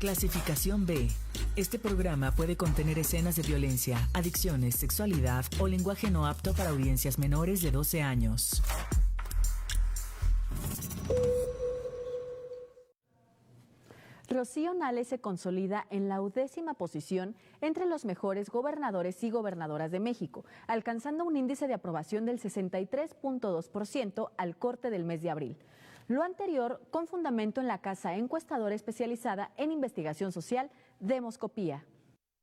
Clasificación B. Este programa puede contener escenas de violencia, adicciones, sexualidad o lenguaje no apto para audiencias menores de 12 años. Rocío Nale se consolida en la 10ª posición entre los mejores gobernadores y gobernadoras de México, alcanzando un índice de aprobación del 63.2% al corte del mes de abril. Lo anterior con fundamento en la casa encuestadora especializada en investigación social, Demoscopía.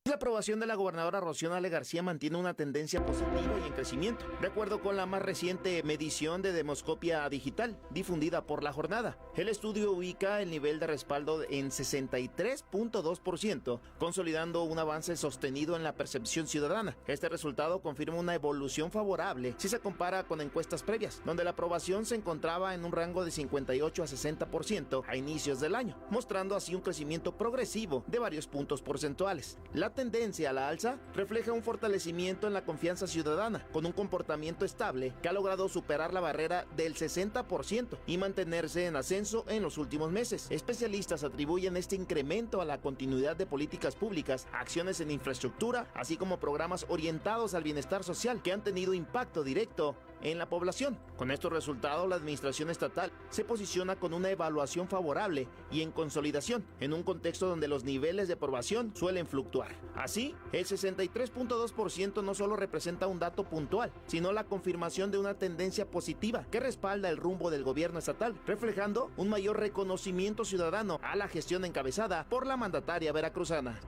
La aprobación de la gobernadora Rocío Nale García mantiene una tendencia positiva y en crecimiento, de acuerdo con la más reciente medición de Demoscopia Digital, difundida por La Jornada. El estudio ubica el nivel de respaldo en 63.2%, consolidando un avance sostenido en la percepción ciudadana. Este resultado confirma una evolución favorable si se compara con encuestas previas, donde la aprobación se encontraba en un rango de 58 a 60% a inicios del año, mostrando así un crecimiento progresivo de varios puntos porcentuales. La tendencia a la alza refleja un fortalecimiento en la confianza ciudadana, con un comportamiento estable que ha logrado superar la barrera del 60% y mantenerse en ascenso en los últimos meses. Especialistas atribuyen este incremento a la continuidad de políticas públicas, acciones en infraestructura, así como programas orientados al bienestar social que han tenido impacto directo en la población. Con estos resultados, la administración estatal se posiciona con una evaluación favorable y en consolidación, en un contexto donde los niveles de aprobación suelen fluctuar. Así, el 63.2% no solo representa un dato puntual, sino la confirmación de una tendencia positiva que respalda el rumbo del gobierno estatal, reflejando un mayor reconocimiento ciudadano a la gestión encabezada por la mandataria veracruzana.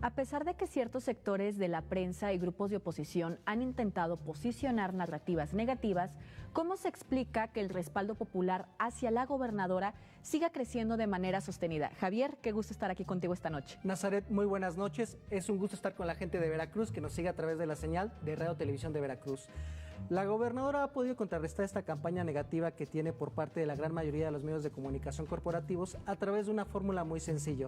A pesar de que ciertos sectores de la prensa y grupos de oposición han intentado posicionar narrativas negativas, ¿cómo se explica que el respaldo popular hacia la gobernadora siga creciendo de manera sostenida? Javier, qué gusto estar aquí contigo esta noche. Nazaret, muy buenas noches. Es un gusto estar con la gente de Veracruz que nos sigue a través de la señal de Radio Televisión de Veracruz. La gobernadora ha podido contrarrestar esta campaña negativa que tiene por parte de la gran mayoría de los medios de comunicación corporativos a través de una fórmula muy sencilla,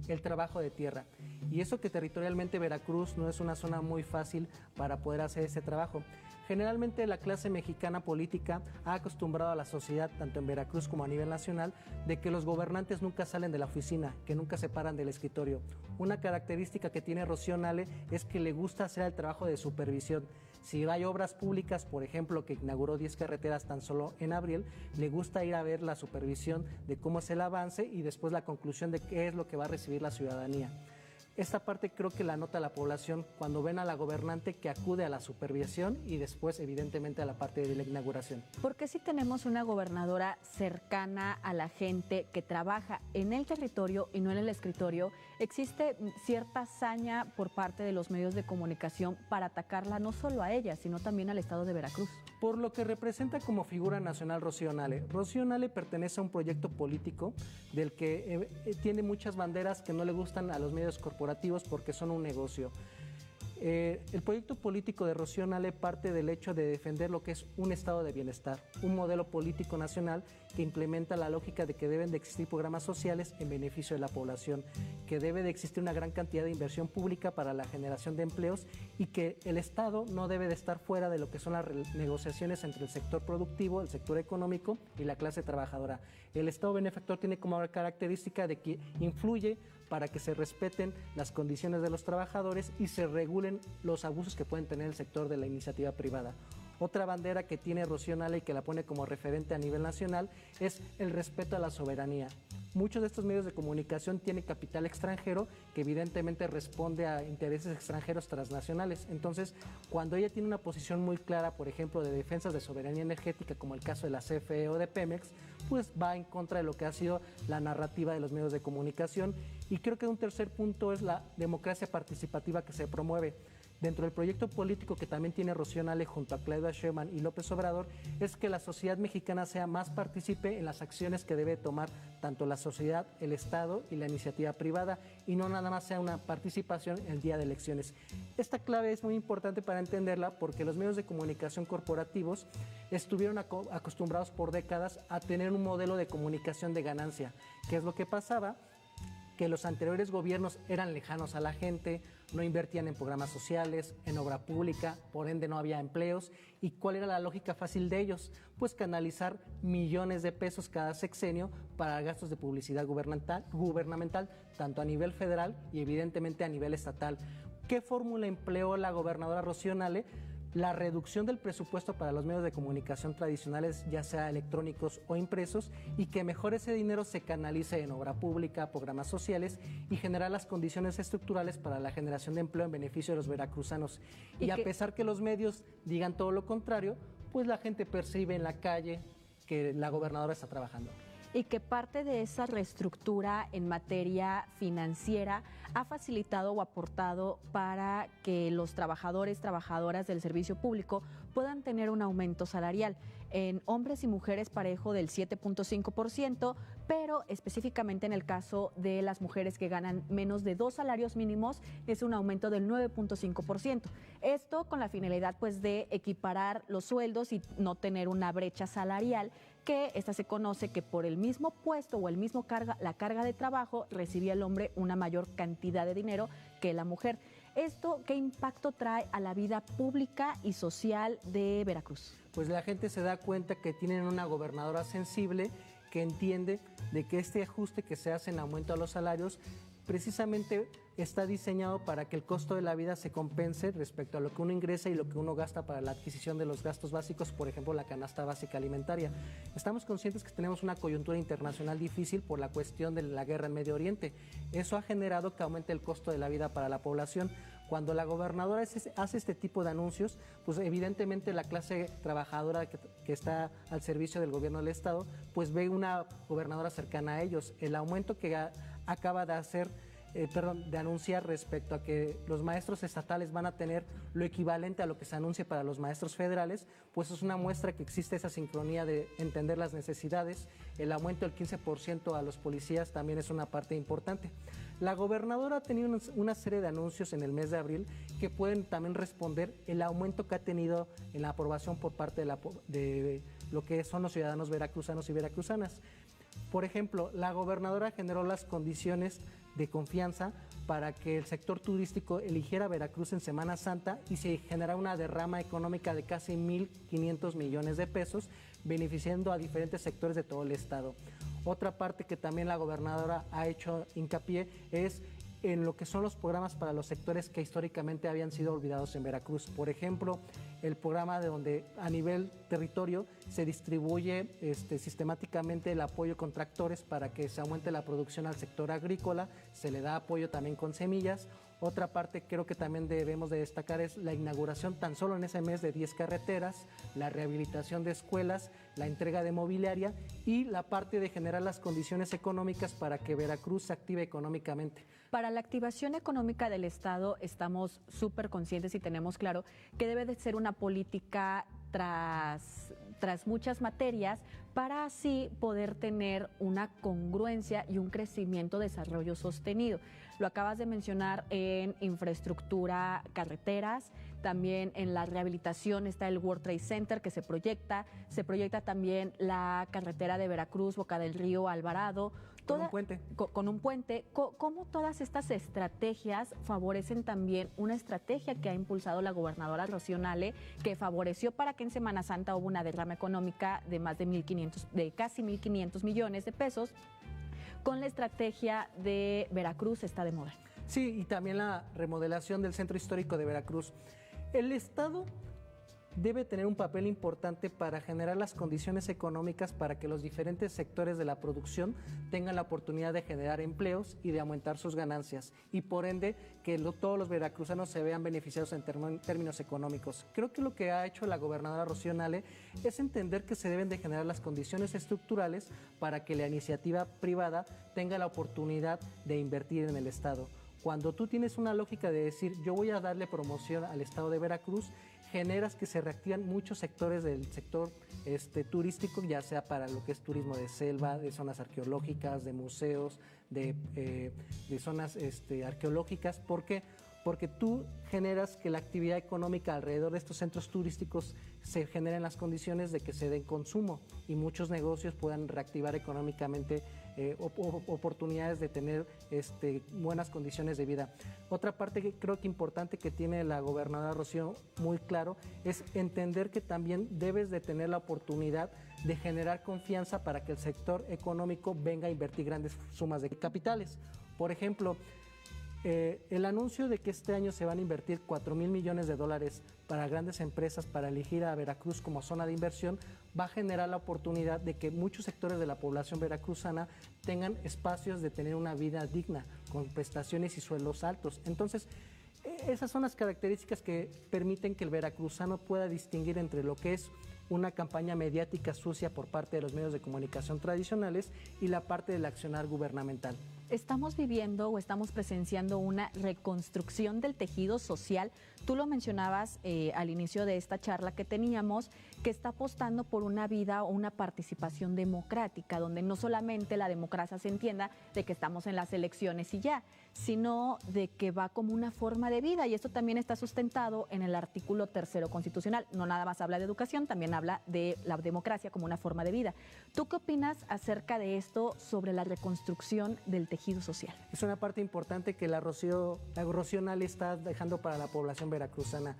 el trabajo de tierra. Y eso que territorialmente Veracruz no es una zona muy fácil para poder hacer este trabajo. Generalmente la clase mexicana política ha acostumbrado a la sociedad, tanto en Veracruz como a nivel nacional, de que los gobernantes nunca salen de la oficina, que nunca se paran del escritorio. Una característica que tiene Rocío Nale es que le gusta hacer el trabajo de supervisión. Si hay obras públicas, por ejemplo, que inauguró 10 carreteras tan solo en abril, le gusta ir a ver la supervisión de cómo es el avance y después la conclusión de qué es lo que va a recibir la ciudadanía. Esta parte creo que la nota la población cuando ven a la gobernante que acude a la supervisión y después evidentemente a la parte de la inauguración. ¿Por qué si tenemos una gobernadora cercana a la gente que trabaja en el territorio y no en el escritorio, existe cierta saña por parte de los medios de comunicación para atacarla no solo a ella, sino también al estado de Veracruz? Por lo que representa como figura nacional Rocío Nale. Rocío Nale pertenece a un proyecto político del que tiene muchas banderas que no le gustan a los medios corporativos porque son un negocio. El proyecto político de Rocío Nale parte del hecho de defender lo que es un estado de bienestar, un modelo político nacional que implementa la lógica de que deben de existir programas sociales en beneficio de la población, que debe de existir una gran cantidad de inversión pública para la generación de empleos y que el Estado no debe de estar fuera de lo que son las negociaciones entre el sector productivo, el sector económico y la clase trabajadora. El Estado benefactor tiene como característica de que influye para que se respeten las condiciones de los trabajadores y se regulen los abusos que pueden tener el sector de la iniciativa privada. Otra bandera que tiene Rocío Nale y que la pone como referente a nivel nacional es el respeto a la soberanía. Muchos de estos medios de comunicación tienen capital extranjero que evidentemente responde a intereses extranjeros transnacionales. Entonces, cuando ella tiene una posición muy clara, por ejemplo, de defensa de soberanía energética, como el caso de la CFE o de Pemex, pues va en contra de lo que ha sido la narrativa de los medios de comunicación. Y creo que un tercer punto es la democracia participativa que se promueve. dentro del proyecto político que también tiene Rocío Nale junto a Claudia Sheinbaum y López Obrador, es que la sociedad mexicana sea más partícipe en las acciones que debe tomar tanto la sociedad, el Estado y la iniciativa privada, y no nada más sea una participación el día de elecciones. Esta clave es muy importante para entenderla porque los medios de comunicación corporativos estuvieron acostumbrados por décadas a tener un modelo de comunicación de ganancia. ¿Qué es lo que pasaba? Que los anteriores gobiernos eran lejanos a la gente, no invertían en programas sociales, en obra pública, por ende no había empleos. ¿Y cuál era la lógica fácil de ellos? Pues canalizar millones de pesos cada sexenio para gastos de publicidad gubernamental, tanto a nivel federal y evidentemente a nivel estatal. ¿Qué fórmula empleó la gobernadora Rocío Nale? La reducción del presupuesto para los medios de comunicación tradicionales, ya sea electrónicos o impresos, y que mejor ese dinero se canalice en obra pública, programas sociales y generar las condiciones estructurales para la generación de empleo en beneficio de los veracruzanos. Y a pesar que los medios digan todo lo contrario, pues la gente percibe en la calle que la gobernadora está trabajando. Y que parte de esa reestructura en materia financiera ha facilitado o aportado para que los trabajadores, trabajadoras del servicio público puedan tener un aumento salarial. En hombres y mujeres parejo del 7.5%, pero específicamente en el caso de las mujeres que ganan menos de 2 salarios mínimos es un aumento del 9.5%. Esto con la finalidad pues de equiparar los sueldos y no tener una brecha salarial, que esta se conoce que por el mismo puesto o la carga de trabajo recibía el hombre una mayor cantidad de dinero que la mujer. ¿Esto qué impacto trae a la vida pública y social de Veracruz? Pues la gente se da cuenta que tienen una gobernadora sensible que entiende de que este ajuste que se hace en aumento a los salarios precisamente está diseñado para que el costo de la vida se compense respecto a lo que uno ingresa y lo que uno gasta para la adquisición de los gastos básicos, por ejemplo, la canasta básica alimentaria. Estamos conscientes que tenemos una coyuntura internacional difícil por la cuestión de la guerra en Medio Oriente. Eso ha generado que aumente el costo de la vida para la población. Cuando la gobernadora hace este tipo de anuncios, pues evidentemente la clase trabajadora que está al servicio del gobierno del Estado, pues ve una gobernadora cercana a ellos. El aumento que acaba de anunciar respecto a que los maestros estatales van a tener lo equivalente a lo que se anuncia para los maestros federales, pues es una muestra que existe esa sincronía de entender las necesidades. El aumento del 15% a los policías también es una parte importante. La gobernadora ha tenido una serie de anuncios en el mes de abril que pueden también responder el aumento que ha tenido en la aprobación por parte de lo que son los ciudadanos veracruzanos y veracruzanas. Por ejemplo, la gobernadora generó las condiciones de confianza para que el sector turístico eligiera Veracruz en Semana Santa y se generara una derrama económica de casi 1.500 millones de pesos, beneficiando a diferentes sectores de todo el estado. Otra parte que también la gobernadora ha hecho hincapié es en lo que son los programas para los sectores que históricamente habían sido olvidados en Veracruz. Por ejemplo, el programa de donde a nivel territorio se distribuye sistemáticamente el apoyo con tractores para que se aumente la producción al sector agrícola, se le da apoyo también con semillas. Otra parte creo que también debemos de destacar es la inauguración tan solo en ese mes de 10 carreteras, la rehabilitación de escuelas, la entrega de mobiliaria y la parte de generar las condiciones económicas para que Veracruz se active económicamente. Para la activación económica del Estado estamos súper conscientes y tenemos claro que debe de ser una política tras muchas materias para así poder tener una congruencia y un crecimiento, desarrollo sostenido. Lo acabas de mencionar en infraestructura, carreteras, también en la rehabilitación está el World Trade Center que se proyecta también la carretera de Veracruz, Boca del Río, Alvarado. Con un puente. Con un puente. ¿Cómo todas estas estrategias favorecen también una estrategia que ha impulsado la gobernadora Rocío Nale, que favoreció para que en Semana Santa hubo una derrama económica de más de casi 1.500 millones de pesos? Con la estrategia de Veracruz está de moda. Sí, y también la remodelación del centro histórico de Veracruz. El Estado debe tener un papel importante para generar las condiciones económicas para que los diferentes sectores de la producción tengan la oportunidad de generar empleos y de aumentar sus ganancias y por ende que todos los veracruzanos se vean beneficiados en términos económicos. Creo que lo que ha hecho la gobernadora Rocío Nale es entender que se deben de generar las condiciones estructurales para que la iniciativa privada tenga la oportunidad de invertir en el Estado. Cuando tú tienes una lógica de decir, yo voy a darle promoción al estado de Veracruz, generas que se reactivan muchos sectores del sector turístico, ya sea para lo que es turismo de selva, de zonas arqueológicas, de museos, de zonas arqueológicas. ¿Por qué? Porque tú generas que la actividad económica alrededor de estos centros turísticos se generen las condiciones de que se den consumo y muchos negocios puedan reactivar económicamente oportunidades de tener buenas condiciones de vida. Otra parte que creo que importante que tiene la gobernadora Rocío muy claro es entender que también debes de tener la oportunidad de generar confianza para que el sector económico venga a invertir grandes sumas de capitales. Por ejemplo, el anuncio de que este año se van a invertir 4,000 millones de dólares para grandes empresas para elegir a Veracruz como zona de inversión va a generar la oportunidad de que muchos sectores de la población veracruzana tengan espacios de tener una vida digna, con prestaciones y sueldos altos. Entonces, esas son las características que permiten que el veracruzano pueda distinguir entre lo que es una campaña mediática sucia por parte de los medios de comunicación tradicionales y la parte del accionar gubernamental. Estamos viviendo o estamos presenciando una reconstrucción del tejido social. Tú lo mencionabas al inicio de esta charla que teníamos, que está apostando por una vida o una participación democrática, donde no solamente la democracia se entienda de que estamos en las elecciones y ya, sino de que va como una forma de vida. Y esto también está sustentado en el artículo 3º constitucional. No nada más habla de educación, también habla de la democracia como una forma de vida. ¿Tú qué opinas acerca de esto sobre la reconstrucción del tejido social? Es una parte importante que la Rocío Nale está dejando para la población veracruzana.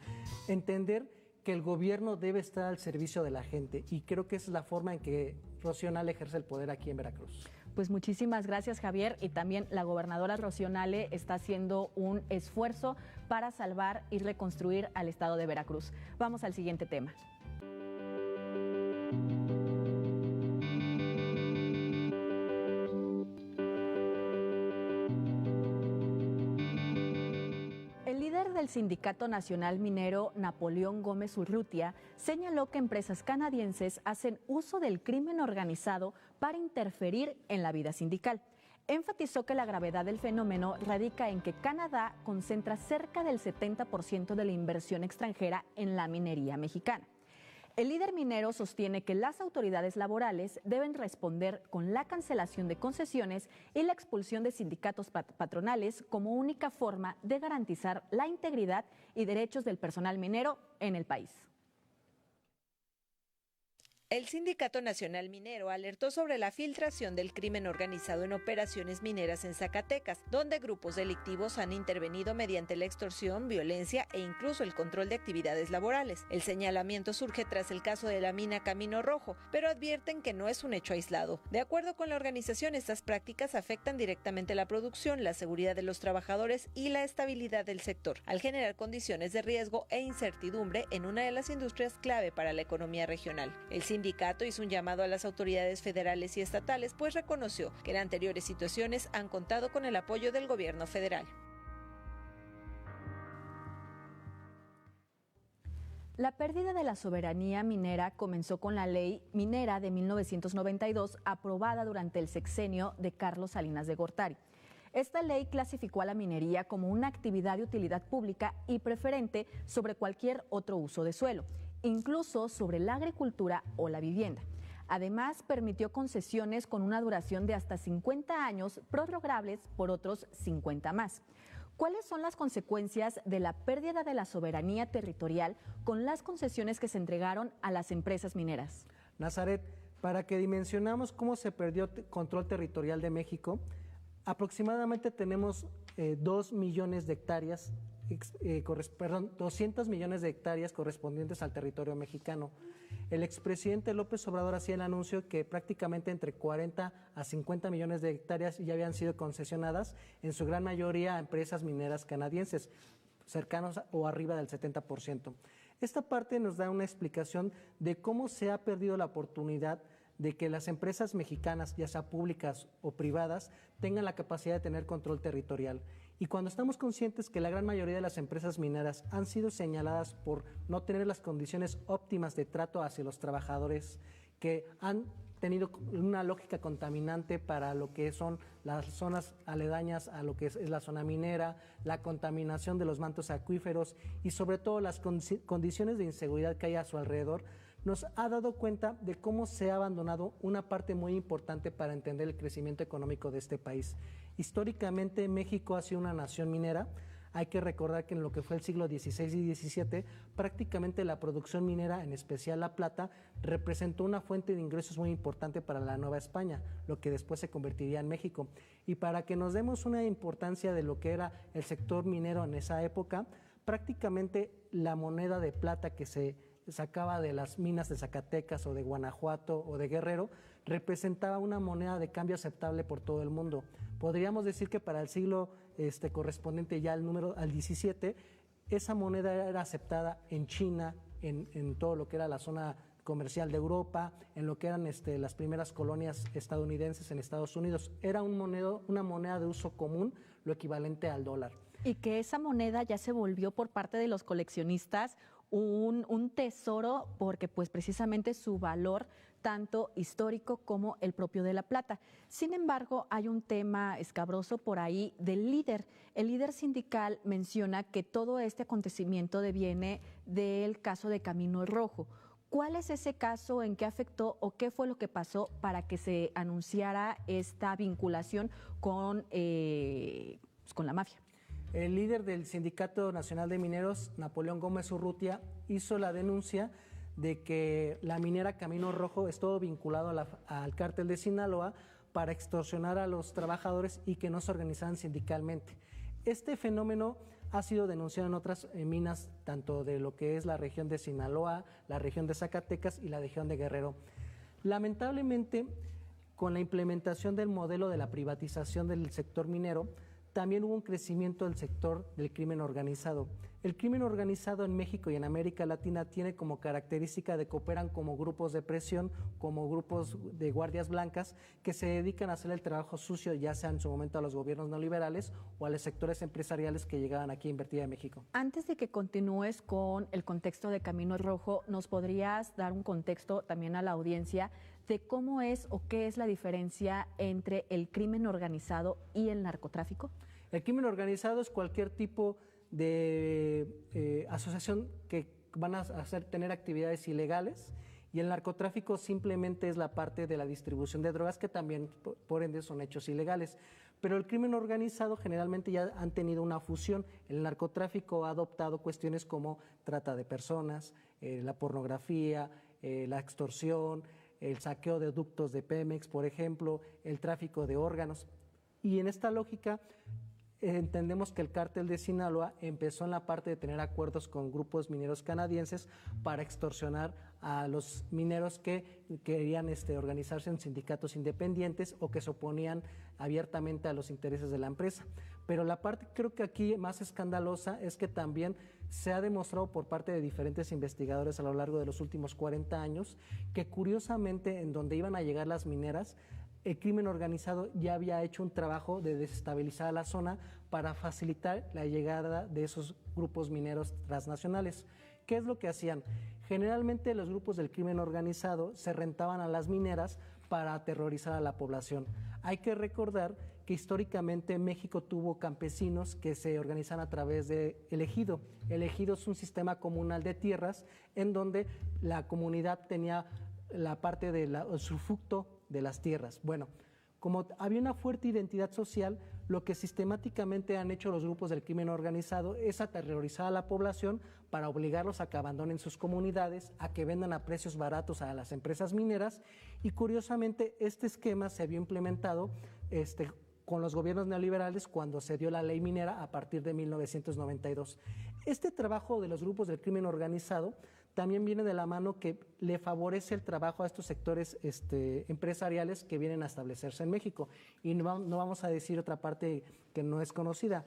Entender que el gobierno debe estar al servicio de la gente y creo que esa es la forma en que Rocío Nale ejerce el poder aquí en Veracruz. Pues muchísimas gracias, Javier, y también la gobernadora Rocío Nale está haciendo un esfuerzo para salvar y reconstruir al estado de Veracruz. Vamos al siguiente tema. El Sindicato Nacional Minero Napoleón Gómez Urrutia señaló que empresas canadienses hacen uso del crimen organizado para interferir en la vida sindical. Enfatizó que la gravedad del fenómeno radica en que Canadá concentra cerca del 70% de la inversión extranjera en la minería mexicana. El líder minero sostiene que las autoridades laborales deben responder con la cancelación de concesiones y la expulsión de sindicatos patronales como única forma de garantizar la integridad y derechos del personal minero en el país. El Sindicato Nacional Minero alertó sobre la filtración del crimen organizado en operaciones mineras en Zacatecas, donde grupos delictivos han intervenido mediante la extorsión, violencia e incluso el control de actividades laborales. El señalamiento surge tras el caso de la mina Camino Rojo, pero advierten que no es un hecho aislado. De acuerdo con la organización, estas prácticas afectan directamente la producción, la seguridad de los trabajadores y la estabilidad del sector, al generar condiciones de riesgo e incertidumbre en una de las industrias clave para la economía regional. El sindicato hizo un llamado a las autoridades federales y estatales, pues reconoció que en anteriores situaciones han contado con el apoyo del gobierno federal. La pérdida de la soberanía minera comenzó con la Ley Minera de 1992, aprobada durante el sexenio de Carlos Salinas de Gortari. Esta ley clasificó a la minería como una actividad de utilidad pública y preferente sobre cualquier otro uso de suelo, incluso sobre la agricultura o la vivienda. Además, permitió concesiones con una duración de hasta 50 años, prorrogables por otros 50 más. ¿Cuáles son las consecuencias de la pérdida de la soberanía territorial con las concesiones que se entregaron a las empresas mineras? Nazaret, para que dimensionamos cómo se perdió control territorial de México, aproximadamente tenemos 2 millones de hectáreas 200 millones de hectáreas correspondientes al territorio mexicano. El expresidente López Obrador hacía el anuncio que prácticamente entre 40 a 50 millones de hectáreas ya habían sido concesionadas, en su gran mayoría a empresas mineras canadienses, cercanos o arriba del 70%. Esta parte nos da una explicación de cómo se ha perdido la oportunidad de que las empresas mexicanas, ya sea públicas o privadas, tengan la capacidad de tener control territorial. Y cuando estamos conscientes que la gran mayoría de las empresas mineras han sido señaladas por no tener las condiciones óptimas de trato hacia los trabajadores, que han tenido una lógica contaminante para lo que son las zonas aledañas a lo que es la zona minera, la contaminación de los mantos acuíferos y sobre todo las condiciones de inseguridad que hay a su alrededor, nos ha dado cuenta de cómo se ha abandonado una parte muy importante para entender el crecimiento económico de este país. Históricamente México ha sido una nación minera. Hay que recordar que en lo que fue el siglo XVI y XVII, prácticamente la producción minera, en especial la plata, representó una fuente de ingresos muy importante para la Nueva España, lo que después se convertiría en México. Y para que nos demos una importancia de lo que era el sector minero en esa época, prácticamente la moneda de plata que se sacaba de las minas de Zacatecas o de Guanajuato o de Guerrero representaba una moneda de cambio aceptable por todo el mundo. Podríamos decir que para el siglo correspondiente ya al 17, esa moneda era aceptada en China, en todo lo que era la zona comercial de Europa, en lo que eran las primeras colonias estadounidenses en Estados Unidos. Era una moneda de uso común, lo equivalente al dólar. Y que esa moneda ya se volvió por parte de los coleccionistas un tesoro, porque pues precisamente su valor tanto histórico como el propio de la plata. Sin embargo, hay un tema escabroso por ahí del líder. El líder sindical menciona que todo este acontecimiento deviene del caso de Camino Rojo. ¿Cuál es ese caso? ¿En qué afectó o qué fue lo que pasó para que se anunciara esta vinculación con la mafia? El líder del Sindicato Nacional de Mineros, Napoleón Gómez Urrutia, hizo la denuncia de que la minera Camino Rojo es todo vinculado al cártel de Sinaloa para extorsionar a los trabajadores y que no se organizaran sindicalmente. Este fenómeno ha sido denunciado en otras minas, tanto de lo que es la región de Sinaloa, la región de Zacatecas y la región de Guerrero. Lamentablemente, con la implementación del modelo de la privatización del sector minero, también hubo un crecimiento del sector del crimen organizado. El crimen organizado en México y en América Latina tiene como característica de que operan como grupos de presión, como grupos de guardias blancas que se dedican a hacer el trabajo sucio, ya sea en su momento a los gobiernos neoliberales o a los sectores empresariales que llegaban aquí a invertir en México. Antes de que continúes con el contexto de Camino Rojo, ¿nos podrías dar un contexto también a la audiencia de cómo es o qué es la diferencia entre el crimen organizado y el narcotráfico? El crimen organizado es cualquier tipo de asociación que van a tener actividades ilegales, y el narcotráfico simplemente es la parte de la distribución de drogas, que también por ende son hechos ilegales. Pero el crimen organizado generalmente ya han tenido una fusión. El narcotráfico ha adoptado cuestiones como trata de personas, la pornografía, la extorsión, el saqueo de ductos de Pemex, por ejemplo, el tráfico de órganos. Y en esta lógica entendemos que el cártel de Sinaloa empezó en la parte de tener acuerdos con grupos mineros canadienses para extorsionar a los mineros que querían organizarse en sindicatos independientes o que se oponían abiertamente a los intereses de la empresa. Pero la parte creo que aquí más escandalosa es que también se ha demostrado por parte de diferentes investigadores a lo largo de los últimos 40 años que curiosamente en donde iban a llegar las mineras, el crimen organizado ya había hecho un trabajo de desestabilizar la zona para facilitar la llegada de esos grupos mineros transnacionales. ¿Qué es lo que hacían? Generalmente los grupos del crimen organizado se rentaban a las mineras para aterrorizar a la población. Hay que recordar que históricamente México tuvo campesinos que se organizan a través de el ejido. El ejido es un sistema comunal de tierras en donde la comunidad tenía la parte del usufructo de las tierras. Bueno, como había una fuerte identidad social, lo que sistemáticamente han hecho los grupos del crimen organizado es aterrorizar a la población para obligarlos a que abandonen sus comunidades, a que vendan a precios baratos a las empresas mineras, y curiosamente este esquema se había implementado con los gobiernos neoliberales cuando se dio la ley minera a partir de 1992. Este trabajo de los grupos del crimen organizado también viene de la mano que le favorece el trabajo a estos sectores empresariales que vienen a establecerse en México. Y no vamos a decir otra parte que no es conocida.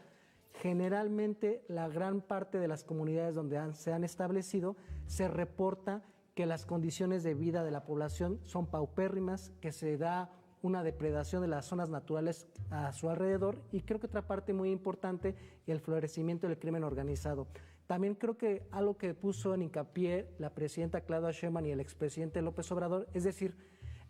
Generalmente, la gran parte de las comunidades donde se han establecido, se reporta que las condiciones de vida de la población son paupérrimas, que se da una depredación de las zonas naturales a su alrededor, y creo que otra parte muy importante, el florecimiento del crimen organizado. También creo que algo que puso en hincapié la presidenta Claudia Sheinbaum y el expresidente López Obrador, es decir,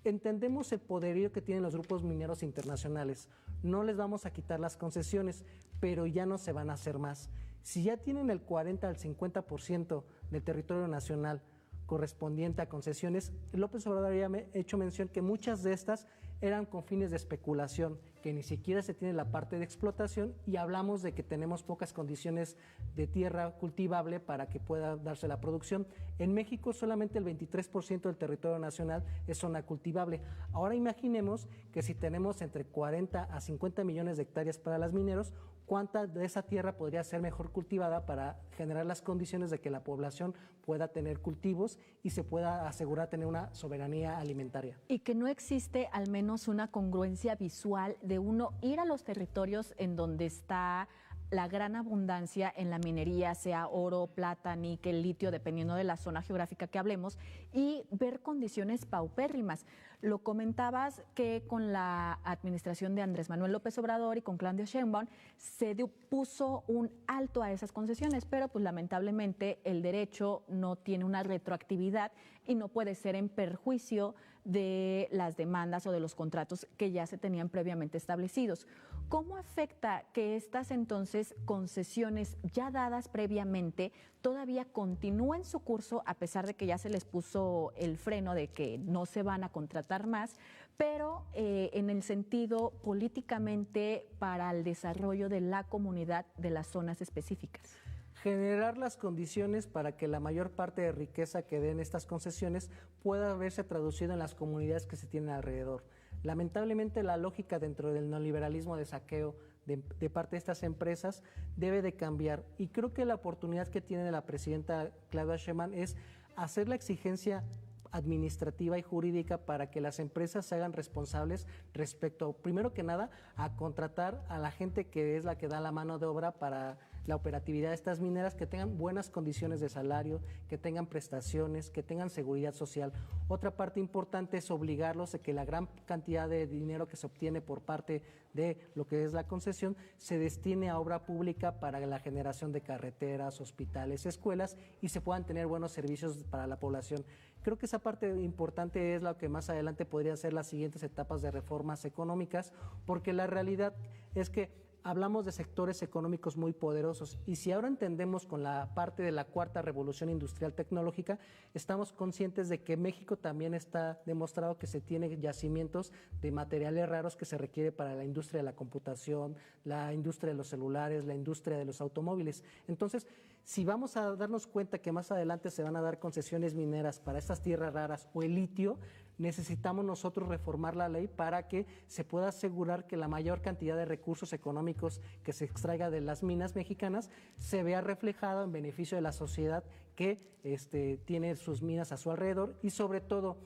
Entendemos el poderío que tienen los grupos mineros internacionales. No les vamos a quitar las concesiones, pero ya no se van a hacer más. Si ya tienen el 40 al 50% del territorio nacional correspondiente a concesiones, López Obrador había hecho mención que muchas de estas eran con fines de especulación, que ni siquiera se tiene la parte de explotación, y hablamos de que tenemos pocas condiciones de tierra cultivable para que pueda darse la producción. En México solamente el 23% del territorio nacional es zona cultivable. Ahora imaginemos que si tenemos entre 40 a 50 millones de hectáreas para los mineros, ¿cuánta de esa tierra podría ser mejor cultivada para generar las condiciones de que la población pueda tener cultivos y se pueda asegurar tener una soberanía alimentaria? Y que no existe al menos una congruencia visual de uno ir a los territorios en donde está la gran abundancia en la minería, sea oro, plata, níquel, litio, dependiendo de la zona geográfica que hablemos, y ver condiciones paupérrimas. Lo comentabas que con la administración de Andrés Manuel López Obrador y con Claudia Sheinbaum se puso un alto a esas concesiones, pero pues lamentablemente el derecho no tiene una retroactividad y no puede ser en perjuicio de las demandas o de los contratos que ya se tenían previamente establecidos. ¿Cómo afecta que estas entonces concesiones ya dadas previamente todavía continúen su curso a pesar de que ya se les puso el freno de que no se van a contratar más, pero en el sentido políticamente para el desarrollo de la comunidad de las zonas específicas? Generar las condiciones para que la mayor parte de riqueza que den estas concesiones pueda verse traducido en las comunidades que se tienen alrededor. Lamentablemente la lógica dentro del neoliberalismo de saqueo de parte de estas empresas debe de cambiar, y creo que la oportunidad que tiene la presidenta Claudia Sheinbaum es hacer la exigencia administrativa y jurídica para que las empresas se hagan responsables respecto, primero que nada, a contratar a la gente que es la que da la mano de obra para la operatividad de estas mineras, que tengan buenas condiciones de salario, que tengan prestaciones, que tengan seguridad social. Otra parte importante es obligarlos a que la gran cantidad de dinero que se obtiene por parte de lo que es la concesión se destine a obra pública para la generación de carreteras, hospitales, escuelas, y se puedan tener buenos servicios para la población. Creo que esa parte importante es lo que más adelante podría ser las siguientes etapas de reformas económicas, porque la realidad es que hablamos de sectores económicos muy poderosos, y si ahora entendemos con la parte de la cuarta revolución industrial tecnológica, estamos conscientes de que México también está demostrado que se tiene yacimientos de materiales raros que se requiere para la industria de la computación, la industria de los celulares, la industria de los automóviles. Entonces, si vamos a darnos cuenta que más adelante se van a dar concesiones mineras para estas tierras raras o el litio, necesitamos nosotros reformar la ley para que se pueda asegurar que la mayor cantidad de recursos económicos que se extraiga de las minas mexicanas se vea reflejado en beneficio de la sociedad que tiene sus minas a su alrededor, y sobre todo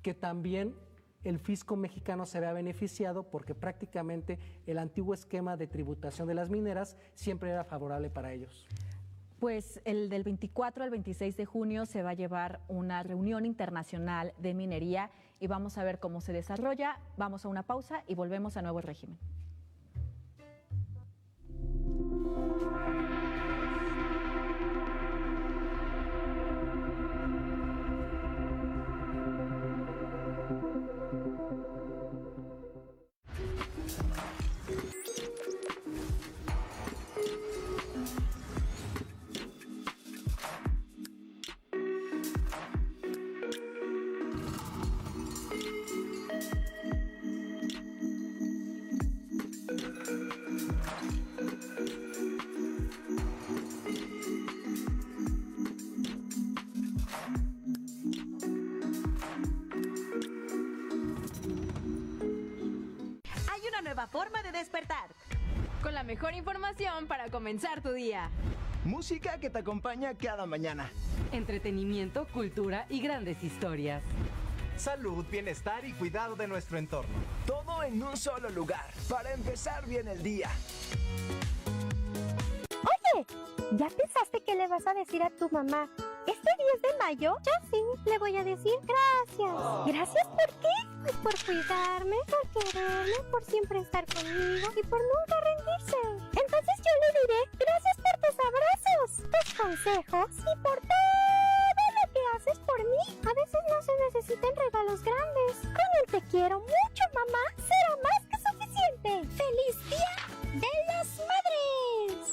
que también el fisco mexicano se vea beneficiado, porque prácticamente el antiguo esquema de tributación de las mineras siempre era favorable para ellos. Pues el del 24 al 26 de junio se va a llevar una reunión internacional de minería y vamos a ver cómo se desarrolla. Vamos a una pausa y volvemos a Nuevo Régimen. Forma de despertar. Con la mejor información para comenzar tu día. Música que te acompaña cada mañana. Entretenimiento, cultura y grandes historias. Salud, bienestar y cuidado de nuestro entorno. Todo en un solo lugar, para empezar bien el día. Oye, ¿ya pensaste qué le vas a decir a tu mamá este 10 de mayo? Yo sí, le voy a decir gracias. ¿Gracias por qué? Pues por cuidarme, por quererme, por siempre estar conmigo y por nunca rendirse. Entonces yo le diré gracias por tus abrazos, tus consejos y por todo lo que haces por mí. A veces no se necesitan regalos grandes. Con quiero mucho, mamá. Será más que suficiente. ¡Feliz Día de las Madres!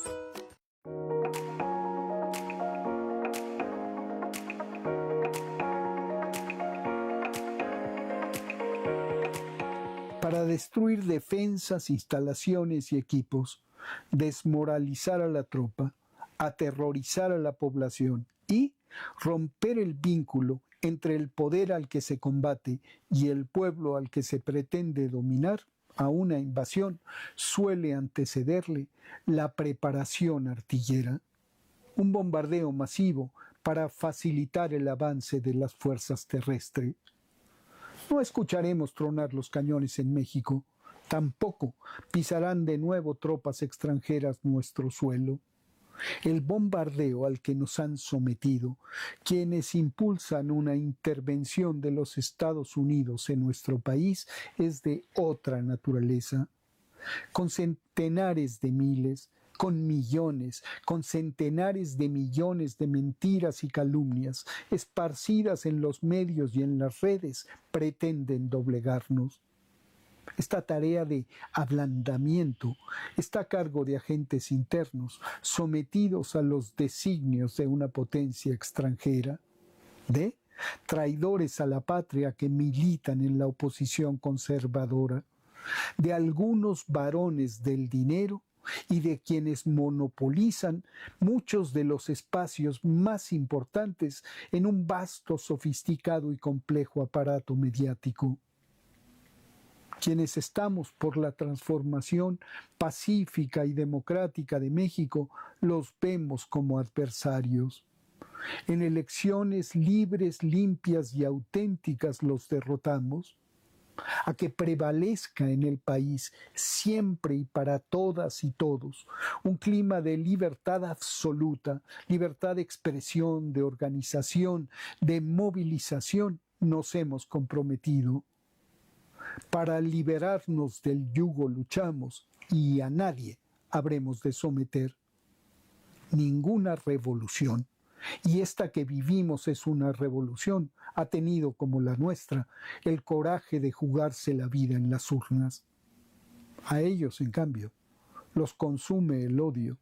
Para destruir defensas, instalaciones y equipos, desmoralizar a la tropa, aterrorizar a la población y romper el vínculo entre el poder al que se combate y el pueblo al que se pretende dominar, a una invasión suele antecederle la preparación artillera, un bombardeo masivo para facilitar el avance de las fuerzas terrestres. No escucharemos tronar los cañones en México, tampoco pisarán de nuevo tropas extranjeras nuestro suelo. El bombardeo al que nos han sometido quienes impulsan una intervención de los Estados Unidos en nuestro país es de otra naturaleza, con centenares de miles, con millones, con centenares de millones de mentiras y calumnias esparcidas en los medios y en las redes, pretenden doblegarnos. Esta tarea de ablandamiento está a cargo de agentes internos sometidos a los designios de una potencia extranjera, de traidores a la patria que militan en la oposición conservadora, de algunos varones del dinero y de quienes monopolizan muchos de los espacios más importantes en un vasto, sofisticado y complejo aparato mediático. Quienes estamos por la transformación pacífica y democrática de México, los vemos como adversarios. En elecciones libres, limpias y auténticas los derrotamos. A que prevalezca en el país siempre y para todas y todos un clima de libertad absoluta, libertad de expresión, de organización, de movilización, nos hemos comprometido. Para liberarnos del yugo luchamos y a nadie habremos de someter. Ninguna revolución, y esta que vivimos es una revolución, ha tenido como la nuestra el coraje de jugarse la vida en las urnas. A ellos, en cambio, los consume el odio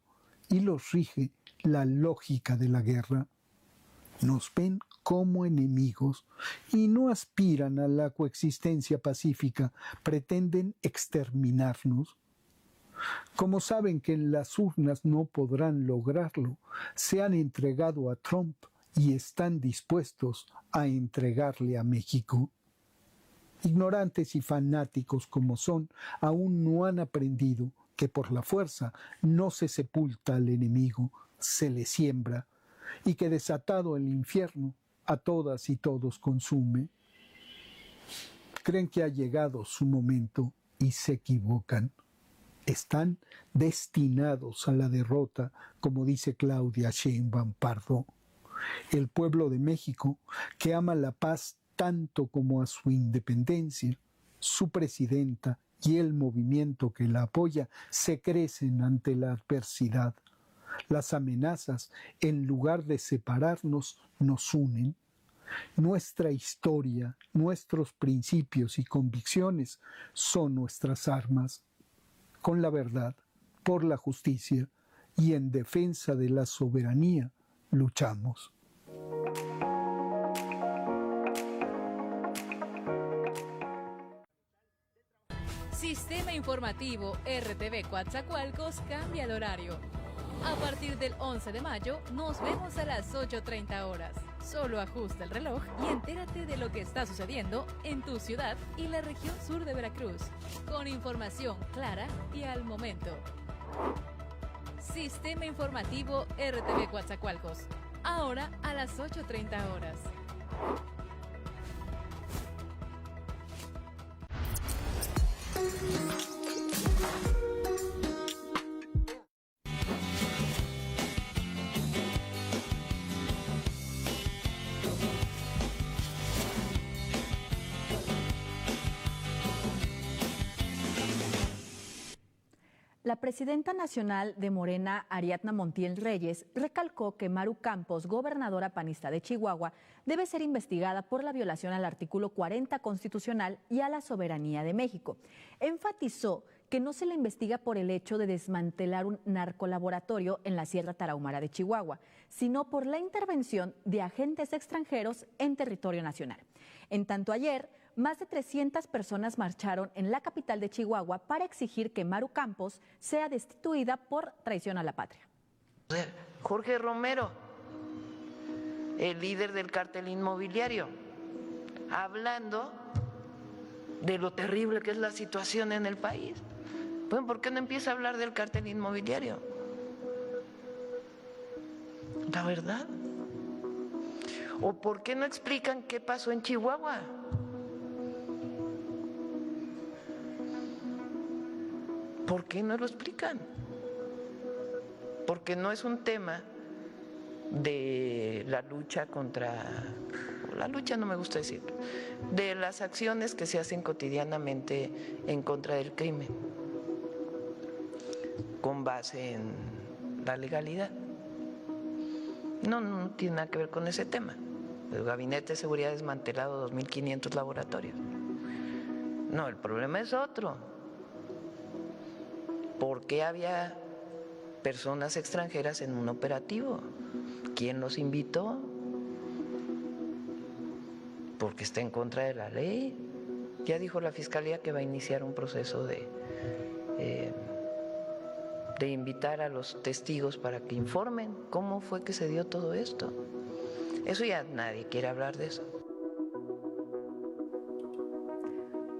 y los rige la lógica de la guerra. Nos ven como enemigos y no aspiran a la coexistencia pacífica, pretenden exterminarnos. Como saben que en las urnas no podrán lograrlo, se han entregado a Trump y están dispuestos a entregarle a México. Ignorantes y fanáticos como son, aún no han aprendido que por la fuerza no se sepulta al enemigo, se le siembra, y que desatado el infierno a todas y todos consume. Creen que ha llegado su momento y se equivocan. Están destinados a la derrota, como dice Claudia Sheinbaum Pardo. El pueblo de México, que ama la paz tanto como a su independencia, su presidenta y el movimiento que la apoya, se crecen ante la adversidad. Las amenazas, en lugar de separarnos, nos unen. Nuestra historia, nuestros principios y convicciones son nuestras armas. Con la verdad, por la justicia y en defensa de la soberanía, luchamos. Sistema Informativo RTV Coatzacoalcos cambia el horario. A partir del 11 de mayo, nos vemos a las 8:30 horas. Solo ajusta el reloj y entérate de lo que está sucediendo en tu ciudad y la región sur de Veracruz, con información clara y al momento. Sistema Informativo RTV Coatzacoalcos, ahora a las 8:30 horas. La presidenta nacional de Morena, Ariadna Montiel Reyes, recalcó que Maru Campos, gobernadora panista de Chihuahua, debe ser investigada por la violación al artículo 40 constitucional y a la soberanía de México. Enfatizó que no se le investiga por el hecho de desmantelar un narcolaboratorio en la Sierra Tarahumara de Chihuahua, sino por la intervención de agentes extranjeros en territorio nacional. En tanto, ayer, más de 300 personas marcharon en la capital de Chihuahua para exigir que Maru Campos sea destituida por traición a la patria. Jorge Romero, el líder del cártel inmobiliario, hablando de lo terrible que es la situación en el país. Bueno, ¿por qué no empieza a hablar del cártel inmobiliario? La verdad. ¿O por qué no explican qué pasó en Chihuahua? ¿Por qué no lo explican? Porque no es un tema de la lucha contra, la lucha no me gusta decir, de las acciones que se hacen cotidianamente en contra del crimen, con base en la legalidad. No tiene nada que ver con ese tema. El Gabinete de Seguridad ha desmantelado 2.500 laboratorios. No, el problema es otro. ¿Por qué había personas extranjeras en un operativo? ¿Quién los invitó? Porque está en contra de la ley. Ya dijo la Fiscalía que va a iniciar un proceso de invitar a los testigos para que informen cómo fue que se dio todo esto. Eso ya nadie quiere hablar de eso.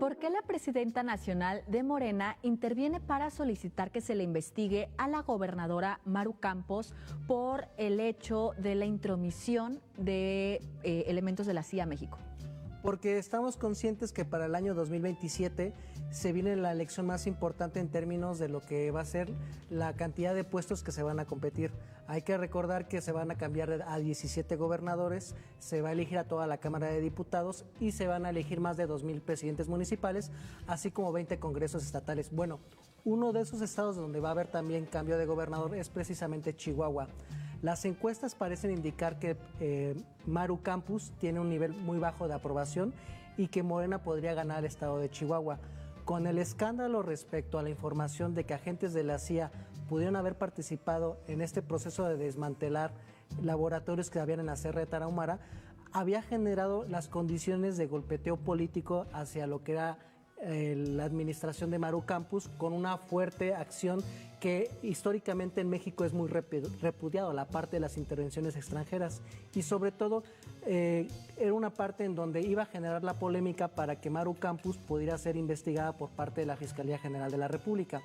¿Por qué la presidenta nacional de Morena interviene para solicitar que se le investigue a la gobernadora Maru Campos por el hecho de la intromisión de elementos de la CIA a México? Porque estamos conscientes que para el año 2027 se viene la elección más importante en términos de lo que va a ser la cantidad de puestos que se van a competir. Hay que recordar que se van a cambiar a 17 gobernadores, se va a elegir a toda la Cámara de Diputados y se van a elegir más de 2,000 presidentes municipales, así como 20 congresos estatales. Bueno, uno de esos estados donde va a haber también cambio de gobernador es precisamente Chihuahua. Las encuestas parecen indicar que Maru Campos tiene un nivel muy bajo de aprobación y que Morena podría ganar el estado de Chihuahua. Con el escándalo respecto a la información de que agentes de la CIA pudieron haber participado en este proceso de desmantelar laboratorios que habían en la Sierra de Tarahumara, había generado las condiciones de golpeteo político hacia lo que era la administración de Maru Campos, con una fuerte acción que históricamente en México es muy repudiado, la parte de las intervenciones extranjeras, y sobre todo era una parte en donde iba a generar la polémica para que Maru Campos pudiera ser investigada por parte de la Fiscalía General de la República.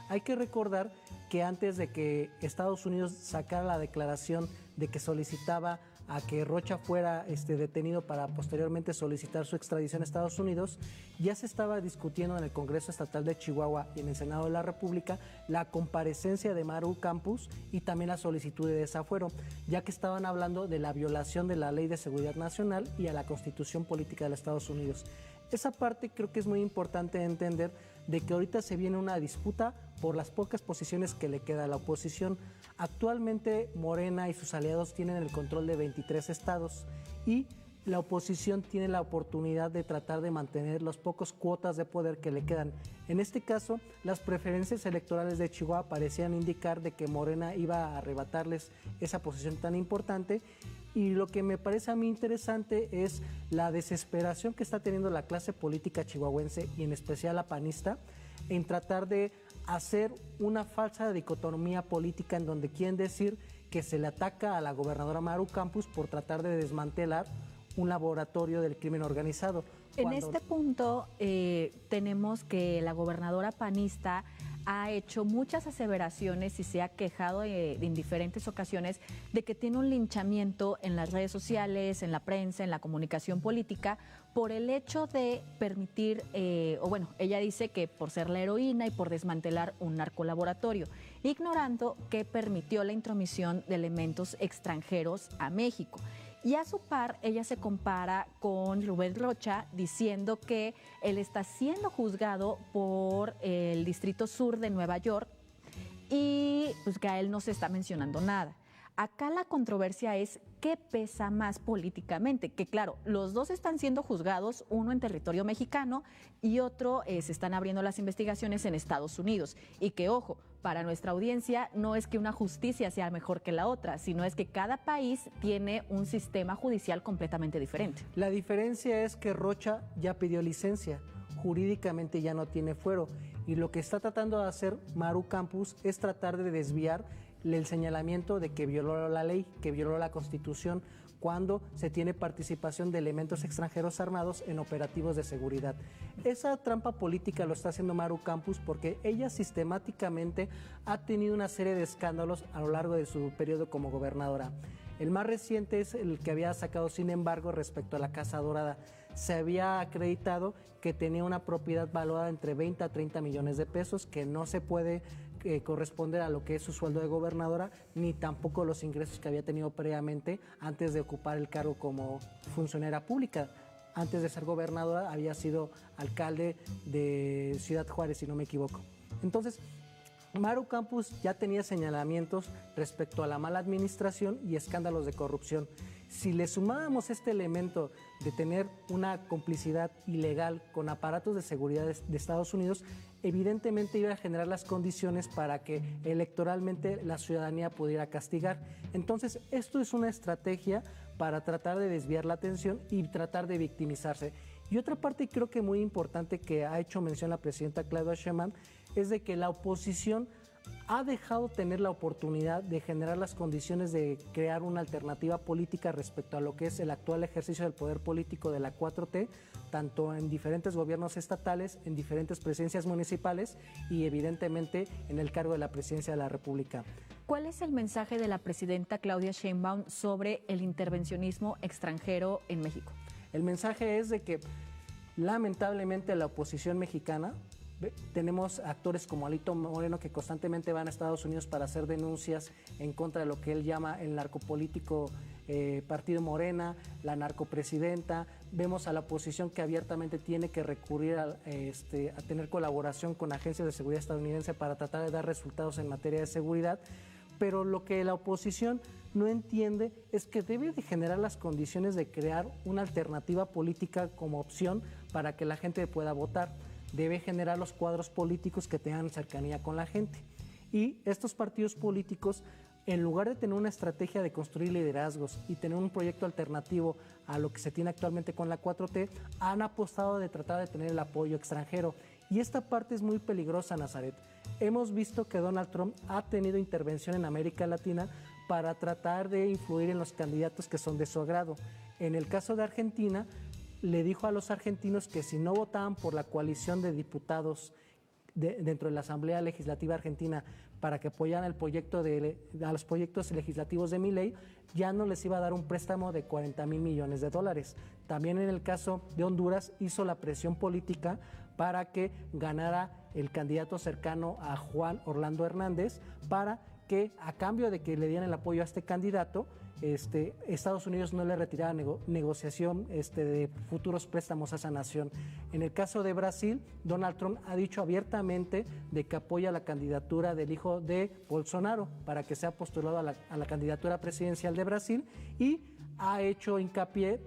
Hay que recordar que antes de que Estados Unidos sacara la declaración de que solicitaba a que Rocha fuera detenido para posteriormente solicitar su extradición a Estados Unidos, ya se estaba discutiendo en el Congreso Estatal de Chihuahua y en el Senado de la República la comparecencia de Maru Campos y también la solicitud de desafuero, ya que estaban hablando de la violación de la Ley de Seguridad Nacional y a la Constitución Política de los Estados Unidos. Esa parte creo que es muy importante entender, de que ahorita se viene una disputa por las pocas posiciones que le queda a la oposición. Actualmente Morena y sus aliados tienen el control de 23 estados y la oposición tiene la oportunidad de tratar de mantener los pocos cuotas de poder que le quedan. En este caso, las preferencias electorales de Chihuahua parecían indicar de que Morena iba a arrebatarles esa posición tan importante, y lo que me parece a mí interesante es la desesperación que está teniendo la clase política chihuahuense y en especial la panista en tratar de hacer una falsa dicotomía política en donde quieren decir que se le ataca a la gobernadora Maru Campos por tratar de desmantelar un laboratorio del crimen organizado. En este punto tenemos que la gobernadora panista ha hecho muchas aseveraciones y se ha quejado en diferentes ocasiones de que tiene un linchamiento en las redes sociales, en la prensa, en la comunicación política, por el hecho de permitir, ella dice que por ser la heroína y por desmantelar un narcolaboratorio, ignorando que permitió la intromisión de elementos extranjeros a México. Y a su par, ella se compara con Rubén Rocha, diciendo que él está siendo juzgado por el Distrito Sur de Nueva York y pues que a él no se está mencionando nada. Acá la controversia es qué pesa más políticamente, que claro, los dos están siendo juzgados, uno en territorio mexicano y otro se están abriendo las investigaciones en Estados Unidos. Y que, ojo, para nuestra audiencia no es que una justicia sea mejor que la otra, sino es que cada país tiene un sistema judicial completamente diferente. La diferencia es que Rocha ya pidió licencia, jurídicamente ya no tiene fuero, y lo que está tratando de hacer Maru Campos es tratar de desviar el señalamiento de que violó la ley, que violó la Constitución, cuando se tiene participación de elementos extranjeros armados en operativos de seguridad. Esa trampa política lo está haciendo Maru Campos porque ella sistemáticamente ha tenido una serie de escándalos a lo largo de su periodo como gobernadora. El más reciente es el que había sacado, sin embargo, respecto a la Casa Dorada. Se había acreditado que tenía una propiedad valuada entre 20 a 30 millones de pesos, que no se puede corresponder a lo que es su sueldo de gobernadora, ni tampoco los ingresos que había tenido previamente antes de ocupar el cargo como funcionaria pública. Antes de ser gobernadora había sido alcalde de Ciudad Juárez, si no me equivoco. Entonces, Maru Campos ya tenía señalamientos respecto a la mala administración y escándalos de corrupción. Si le sumábamos este elemento de tener una complicidad ilegal con aparatos de seguridad de Estados Unidos, evidentemente iba a generar las condiciones para que electoralmente la ciudadanía pudiera castigar. Entonces, esto es una estrategia para tratar de desviar la atención y tratar de victimizarse. Y otra parte, creo que muy importante, que ha hecho mención la presidenta Claudia Sheinbaum, es de que la oposición ha dejado tener la oportunidad de generar las condiciones de crear una alternativa política respecto a lo que es el actual ejercicio del poder político de la 4T, tanto en diferentes gobiernos estatales, en diferentes presidencias municipales y evidentemente en el cargo de la presidencia de la República. ¿Cuál es el mensaje de la presidenta Claudia Sheinbaum sobre el intervencionismo extranjero en México? El mensaje es de que lamentablemente la oposición mexicana, tenemos actores como Alito Moreno que constantemente van a Estados Unidos para hacer denuncias en contra de lo que él llama el narcopolítico Partido Morena, la narcopresidenta. Vemos a la oposición que abiertamente tiene que recurrir a tener colaboración con agencias de seguridad estadounidense para tratar de dar resultados en materia de seguridad. Pero lo que la oposición no entiende es que debe de generar las condiciones de crear una alternativa política como opción para que la gente pueda votar. Debe generar los cuadros políticos que tengan cercanía con la gente. Y estos partidos políticos, en lugar de tener una estrategia de construir liderazgos y tener un proyecto alternativo a lo que se tiene actualmente con la 4T, han apostado de tratar de tener el apoyo extranjero. Y esta parte es muy peligrosa, Nazaret. Hemos visto que Donald Trump ha tenido intervención en América Latina para tratar de influir en los candidatos que son de su agrado. En el caso de Argentina, le dijo a los argentinos que si no votaban por la coalición de diputados dentro de la Asamblea Legislativa Argentina para que apoyaran el proyecto a los proyectos legislativos de Milei, ya no les iba a dar un préstamo de $40,000 millones. También en el caso de Honduras hizo la presión política para que ganara el candidato cercano a Juan Orlando Hernández, para que a cambio de que le dieran el apoyo a este candidato, Estados Unidos no le retiraba negociación de futuros préstamos a esa nación. En el caso de Brasil, Donald Trump ha dicho abiertamente de que apoya la candidatura del hijo de Bolsonaro para que sea postulado a la candidatura presidencial de Brasil, y ha hecho hincapié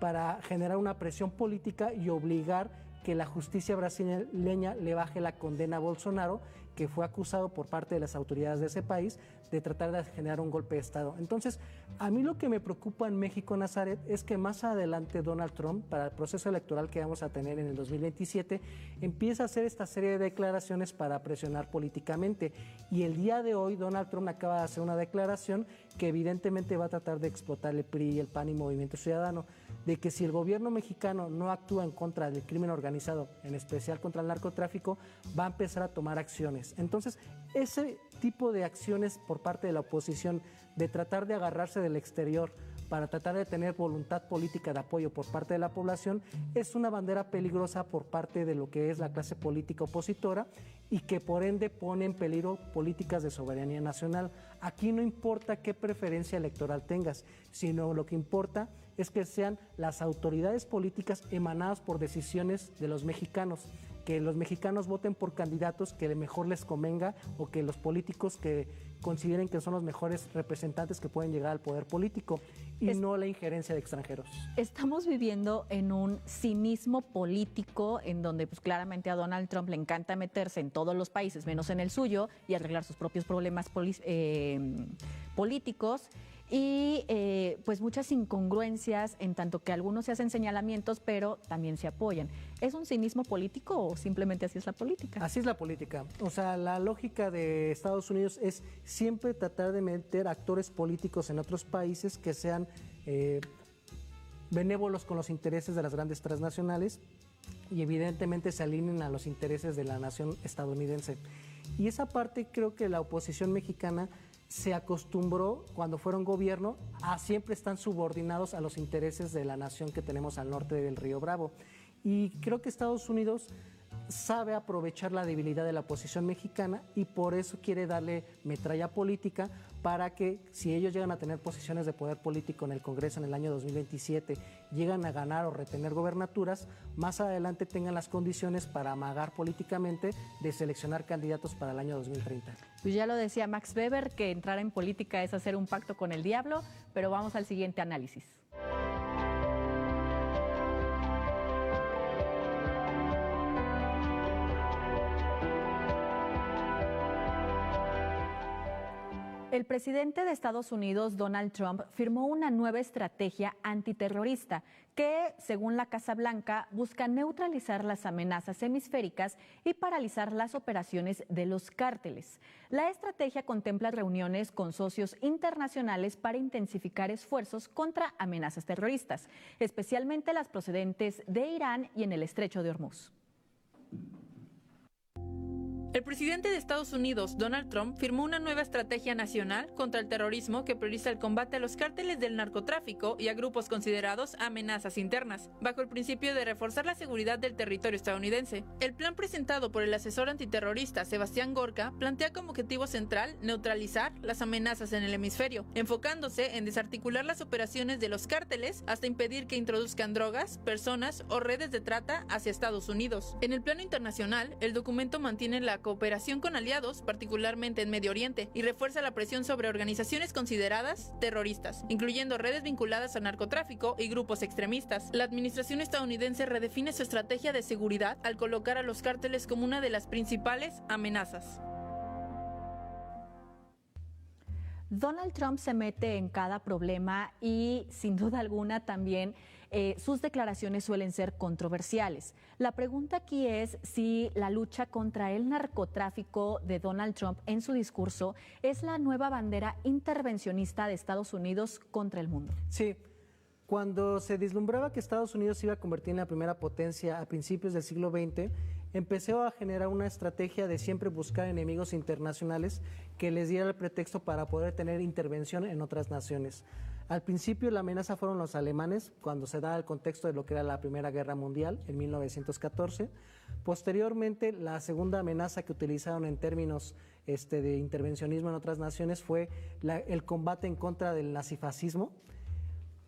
para generar una presión política y obligar que la justicia brasileña le baje la condena a Bolsonaro, que fue acusado por parte de las autoridades de ese país de tratar de generar un golpe de Estado. Entonces, a mí lo que me preocupa en México, Nazaret, es que más adelante Donald Trump, para el proceso electoral que vamos a tener en el 2027, empieza a hacer esta serie de declaraciones para presionar políticamente. Y el día de hoy, Donald Trump acaba de hacer una declaración que evidentemente va a tratar de explotar el PRI, el PAN y Movimiento Ciudadano, de que si el gobierno mexicano no actúa en contra del crimen organizado, en especial contra el narcotráfico, va a empezar a tomar acciones. Entonces, ese tipo de acciones por parte de la oposición, de tratar de agarrarse del exterior para tratar de tener voluntad política de apoyo por parte de la población, es una bandera peligrosa por parte de lo que es la clase política opositora, y que por ende pone en peligro políticas de soberanía nacional. Aquí no importa qué preferencia electoral tengas, sino lo que importa es que sean las autoridades políticas emanadas por decisiones de los mexicanos. que los mexicanos voten por candidatos que mejor les convenga o que los políticos que consideren que son los mejores representantes que pueden llegar al poder político y no la injerencia de extranjeros. Estamos viviendo en un cinismo político en donde pues claramente a Donald Trump le encanta meterse en todos los países menos en el suyo y arreglar sus propios problemas políticos. Y pues muchas incongruencias en tanto que algunos se hacen señalamientos, pero también se apoyan. ¿Es un cinismo político o simplemente así es la política? Así es la política. O sea, la lógica de Estados Unidos es siempre tratar de meter actores políticos en otros países que sean benévolos con los intereses de las grandes transnacionales y evidentemente se alineen a los intereses de la nación estadounidense. Y esa parte creo que la oposición mexicana se acostumbró cuando fueron gobierno a siempre están subordinados a los intereses de la nación que tenemos al norte del Río Bravo. Y creo que Estados Unidos sabe aprovechar la debilidad de la oposición mexicana y por eso quiere darle metralla política para que si ellos llegan a tener posiciones de poder político en el Congreso en el año 2027, llegan a ganar o retener gobernaturas, más adelante tengan las condiciones para amagar políticamente de seleccionar candidatos para el año 2030. Pues ya lo decía Max Weber, que entrar en política es hacer un pacto con el diablo, pero vamos al siguiente análisis. El presidente de Estados Unidos, Donald Trump, firmó una nueva estrategia antiterrorista que, según la Casa Blanca, busca neutralizar las amenazas hemisféricas y paralizar las operaciones de los cárteles. La estrategia contempla reuniones con socios internacionales para intensificar esfuerzos contra amenazas terroristas, especialmente las procedentes de Irán y en el Estrecho de Hormuz. El presidente de Estados Unidos, Donald Trump, firmó una nueva estrategia nacional contra el terrorismo que prioriza el combate a los cárteles del narcotráfico y a grupos considerados amenazas internas, bajo el principio de reforzar la seguridad del territorio estadounidense. El plan presentado por el asesor antiterrorista Sebastián Gorka plantea como objetivo central neutralizar las amenazas en el hemisferio, enfocándose en desarticular las operaciones de los cárteles hasta impedir que introduzcan drogas, personas o redes de trata hacia Estados Unidos. En el plano internacional, el documento mantiene la cooperación con aliados, particularmente en Medio Oriente, y refuerza la presión sobre organizaciones consideradas terroristas, incluyendo redes vinculadas al narcotráfico y grupos extremistas. La administración estadounidense redefine su estrategia de seguridad al colocar a los cárteles como una de las principales amenazas. Donald Trump se mete en cada problema y, sin duda alguna, también sus declaraciones suelen ser controversiales. La pregunta aquí es si la lucha contra el narcotráfico de Donald Trump en su discurso es la nueva bandera intervencionista de Estados Unidos contra el mundo. Sí. Cuando se vislumbraba que Estados Unidos se iba a convertir en la primera potencia a principios del siglo XX, empezó a generar una estrategia de siempre buscar enemigos internacionales que les diera el pretexto para poder tener intervención en otras naciones. Al principio la amenaza fueron los alemanes, cuando se da el contexto de lo que era la Primera Guerra Mundial, en 1914. Posteriormente, la segunda amenaza que utilizaron en términos de intervencionismo en otras naciones fue el combate en contra del nazifascismo.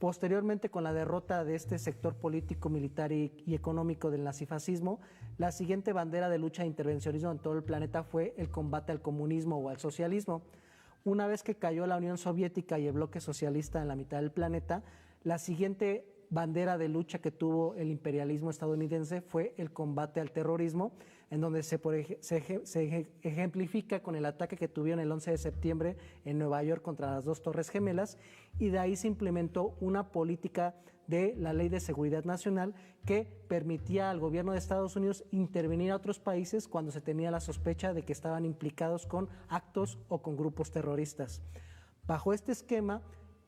Posteriormente, con la derrota de este sector político, militar y económico del nazifascismo, la siguiente bandera de lucha e intervencionismo en todo el planeta fue el combate al comunismo o al socialismo. Una vez que cayó la Unión Soviética y el bloque socialista en la mitad del planeta, la siguiente bandera de lucha que tuvo el imperialismo estadounidense fue el combate al terrorismo, en donde se ejemplifica con el ataque que tuvieron el 11 de septiembre en Nueva York contra las dos Torres Gemelas, y de ahí se implementó una política de la Ley de Seguridad Nacional que permitía al gobierno de Estados Unidos intervenir a otros países cuando se tenía la sospecha de que estaban implicados con actos o con grupos terroristas. Bajo este esquema,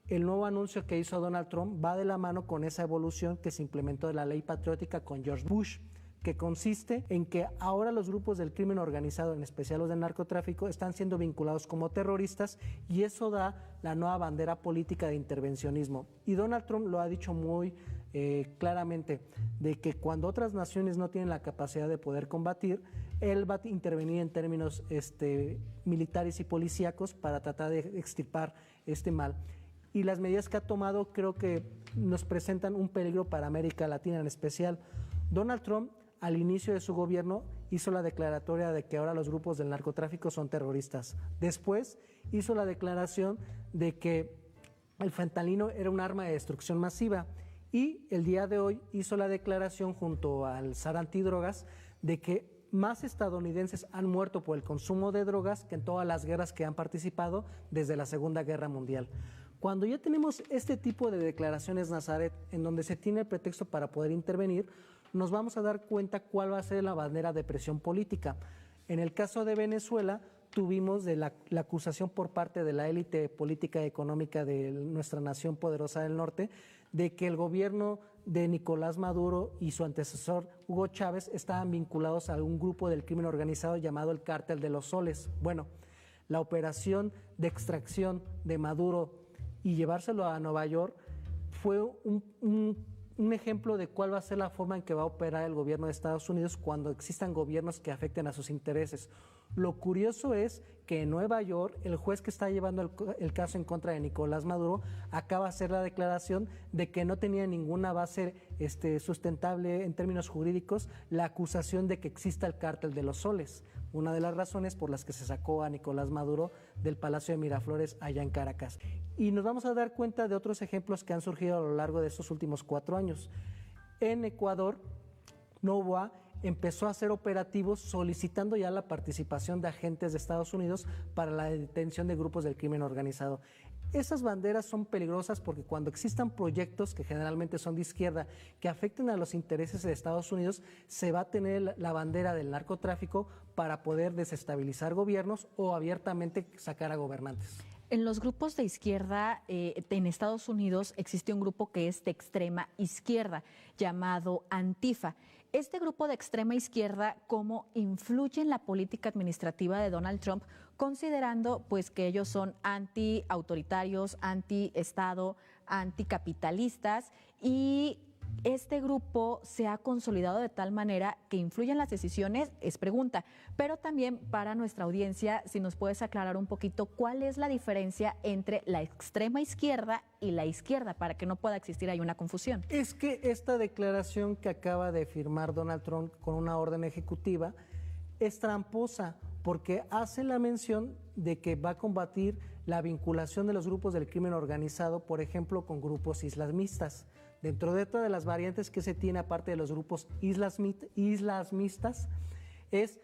el nuevo anuncio que hizo Donald Trump va de la mano con esa evolución que se implementó de la ley patriótica con George Bush, que consiste en que ahora los grupos del crimen organizado, en especial los del narcotráfico, están siendo vinculados como terroristas, y eso da la nueva bandera política de intervencionismo. Y Donald Trump lo ha dicho muy claramente, de que cuando otras naciones no tienen la capacidad de poder combatir, él va a intervenir en términos militares y policíacos para tratar de extirpar este mal. Y las medidas que ha tomado creo que nos presentan un peligro para América Latina en especial. Donald Trump al inicio de su gobierno, hizo la declaratoria de que ahora los grupos del narcotráfico son terroristas. Después hizo la declaración de que el fentanilo era un arma de destrucción masiva. Y el día de hoy hizo la declaración junto al SAR antidrogas de que más estadounidenses han muerto por el consumo de drogas que en todas las guerras que han participado desde la Segunda Guerra Mundial. Cuando ya tenemos este tipo de declaraciones, Nazaret, en donde se tiene el pretexto para poder intervenir, nos vamos a dar cuenta cuál va a ser la bandera de presión política. En el caso de Venezuela, tuvimos de la acusación por parte de la élite política y económica de nuestra nación poderosa del norte de que el gobierno de Nicolás Maduro y su antecesor Hugo Chávez estaban vinculados a un grupo del crimen organizado llamado el Cártel de los Soles. Bueno, la operación de extracción de Maduro y llevárselo a Nueva York fue un ejemplo de cuál va a ser la forma en que va a operar el gobierno de Estados Unidos cuando existan gobiernos que afecten a sus intereses. Lo curioso es que en Nueva York el juez que está llevando el caso en contra de Nicolás Maduro acaba de hacer la declaración de que no tenía ninguna base sustentable en términos jurídicos la acusación de que exista el Cártel de los Soles, una de las razones por las que se sacó a Nicolás Maduro del Palacio de Miraflores allá en Caracas. Y nos vamos a dar cuenta de otros ejemplos que han surgido a lo largo de estos últimos 4 años. En Ecuador, Novoa empezó a hacer operativos solicitando ya la participación de agentes de Estados Unidos para la detención de grupos del crimen organizado. Esas banderas son peligrosas porque cuando existan proyectos que generalmente son de izquierda que afecten a los intereses de Estados Unidos, se va a tener la bandera del narcotráfico para poder desestabilizar gobiernos o abiertamente sacar a gobernantes. En los grupos de izquierda en Estados Unidos existe un grupo que es de extrema izquierda llamado Antifa. Este grupo de extrema izquierda, ¿cómo influye en la política administrativa de Donald Trump, considerando pues que ellos son anti-autoritarios, anti-Estado, anticapitalistas, y este grupo se ha consolidado de tal manera que influye en las decisiones? Es pregunta, pero también para nuestra audiencia, si nos puedes aclarar un poquito cuál es la diferencia entre la extrema izquierda y la izquierda, para que no pueda existir ahí una confusión. Es que esta declaración que acaba de firmar Donald Trump con una orden ejecutiva es tramposa, porque hace la mención de que va a combatir la vinculación de los grupos del crimen organizado, por ejemplo, con grupos islamistas. Dentro de todas las variantes que se tiene, aparte de los grupos islamistas, es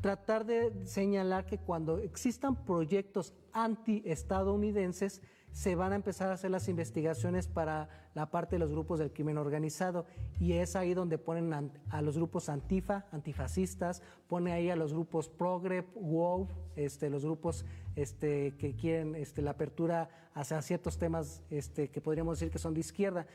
tratar de señalar que cuando existan proyectos anti-estadounidenses, se van a empezar a hacer las investigaciones para la parte de los grupos del crimen organizado, y es ahí donde ponen a los grupos antifascistas, pone ahí a los grupos progre, wow, los grupos que quieren la apertura hacia ciertos temas que podríamos decir que son de izquierda.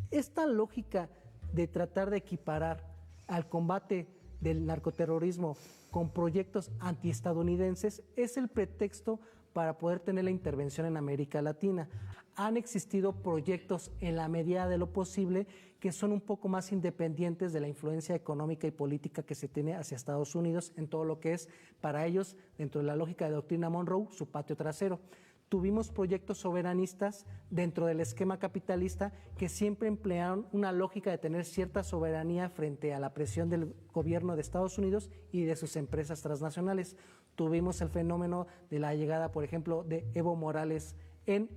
Esta lógica de tratar de equiparar al combate del narcoterrorismo con proyectos antiestadounidenses es el pretexto para poder tener la intervención en América Latina. Han existido proyectos en la medida de lo posible que son un poco más independientes de la influencia económica y política que se tiene hacia Estados Unidos en todo lo que es, para ellos, dentro de la lógica de doctrina Monroe, su patio trasero. Tuvimos proyectos soberanistas dentro del esquema capitalista que siempre emplearon una lógica de tener cierta soberanía frente a la presión del gobierno de Estados Unidos y de sus empresas transnacionales. Tuvimos el fenómeno de la llegada, por ejemplo, de Evo Morales en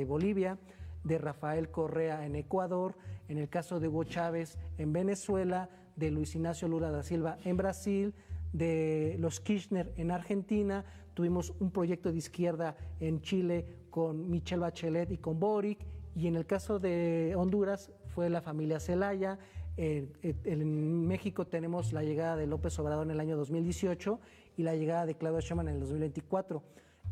Bolivia, de Rafael Correa en Ecuador, en el caso de Hugo Chávez en Venezuela, de Luis Ignacio Lula da Silva en Brasil, de los Kirchner en Argentina. Tuvimos un proyecto de izquierda en Chile con Michelle Bachelet y con Boric, y en el caso de Honduras fue la familia Zelaya. En México tenemos la llegada de López Obrador en el año 2018 y la llegada de Claudia Sheinbaum en el 2024.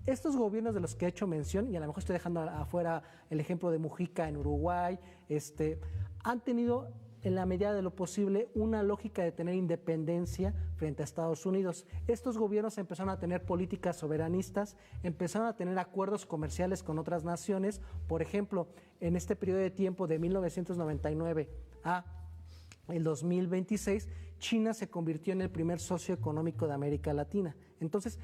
Estos gobiernos de los que he hecho mención, y a lo mejor estoy dejando afuera el ejemplo de Mujica en Uruguay, han tenido en la medida de lo posible una lógica de tener independencia frente a Estados Unidos. Estos gobiernos empezaron a tener políticas soberanistas, empezaron a tener acuerdos comerciales con otras naciones. Por ejemplo, en este periodo de tiempo de 1999 a el 2026, China se convirtió en el primer socio económico de América Latina. Entonces,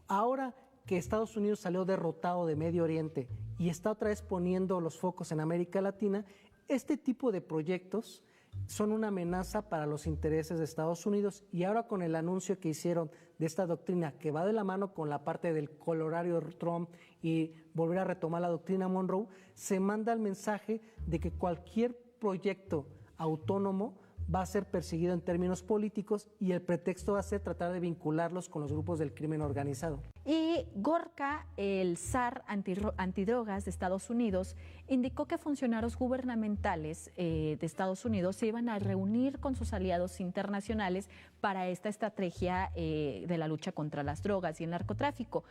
ahora que Estados Unidos salió derrotado de Medio Oriente y está otra vez poniendo los focos en América Latina, este tipo de proyectos son una amenaza para los intereses de Estados Unidos, y ahora con el anuncio que hicieron de esta doctrina que va de la mano con la parte del colorario Trump y volver a retomar la doctrina Monroe, se manda el mensaje de que cualquier proyecto autónomo va a ser perseguido en términos políticos, y el pretexto va a ser tratar de vincularlos con los grupos del crimen organizado. Y Gorka, el zar antidrogas de Estados Unidos, indicó que funcionarios gubernamentales de Estados Unidos se iban a reunir con sus aliados internacionales para esta estrategia de la lucha contra las drogas y el narcotráfico.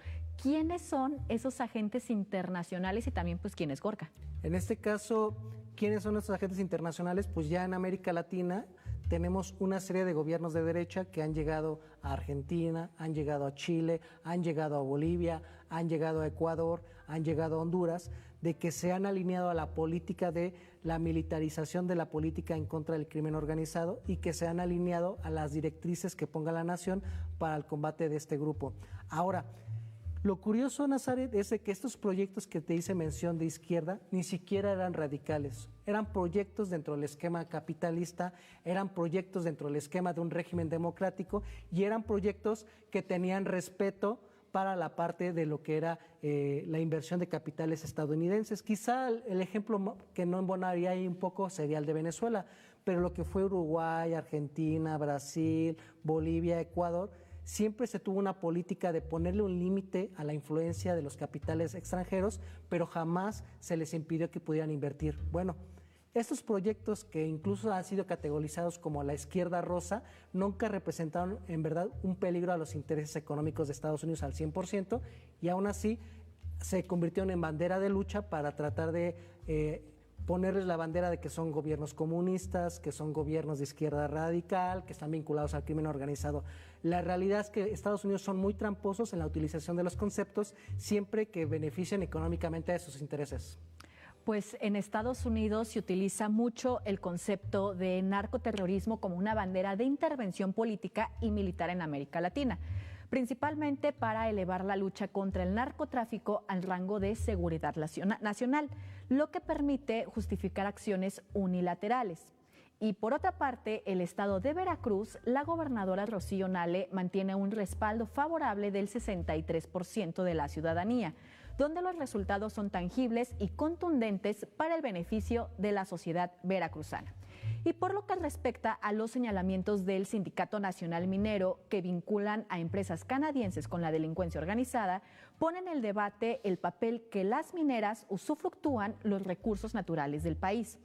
¿Quiénes son esos agentes internacionales y también pues quién es Gorka? En este caso, ¿quiénes son estos agentes internacionales? Pues ya en América Latina tenemos una serie de gobiernos de derecha que han llegado a Argentina, han llegado a Chile, han llegado a Bolivia, han llegado a Ecuador, han llegado a Honduras, de que se han alineado a la política de la militarización de la política en contra del crimen organizado, y que se han alineado a las directrices que ponga la nación para el combate de este grupo. Ahora, lo curioso, Nazaret, es de que estos proyectos que te hice mención de izquierda ni siquiera eran radicales. Eran proyectos dentro del esquema capitalista, eran proyectos dentro del esquema de un régimen democrático, y eran proyectos que tenían respeto para la parte de lo que era la inversión de capitales estadounidenses. Quizá el ejemplo que no embonaría ahí un poco sería el de Venezuela, pero lo que fue Uruguay, Argentina, Brasil, Bolivia, Ecuador, siempre se tuvo una política de ponerle un límite a la influencia de los capitales extranjeros, pero jamás se les impidió que pudieran invertir. Bueno, estos proyectos, que incluso han sido categorizados como la izquierda rosa, nunca representaron en verdad un peligro a los intereses económicos de Estados Unidos al 100%, y aún así se convirtieron en bandera de lucha para tratar de ponerles la bandera de que son gobiernos comunistas, que son gobiernos de izquierda radical, que están vinculados al crimen organizado. La realidad es que Estados Unidos son muy tramposos en la utilización de los conceptos, siempre que beneficien económicamente a sus intereses. Pues en Estados Unidos se utiliza mucho el concepto de narcoterrorismo como una bandera de intervención política y militar en América Latina, principalmente para elevar la lucha contra el narcotráfico al rango de seguridad nacional, lo que permite justificar acciones unilaterales. Y por otra parte, el estado de Veracruz, la gobernadora Rocío Nale mantiene un respaldo favorable del 63% de la ciudadanía, donde los resultados son tangibles y contundentes para el beneficio de la sociedad veracruzana. Y por lo que respecta a los señalamientos del Sindicato Nacional Minero que vinculan a empresas canadienses con la delincuencia organizada, ponen en el debate el papel que las mineras usufructúan los recursos naturales del país.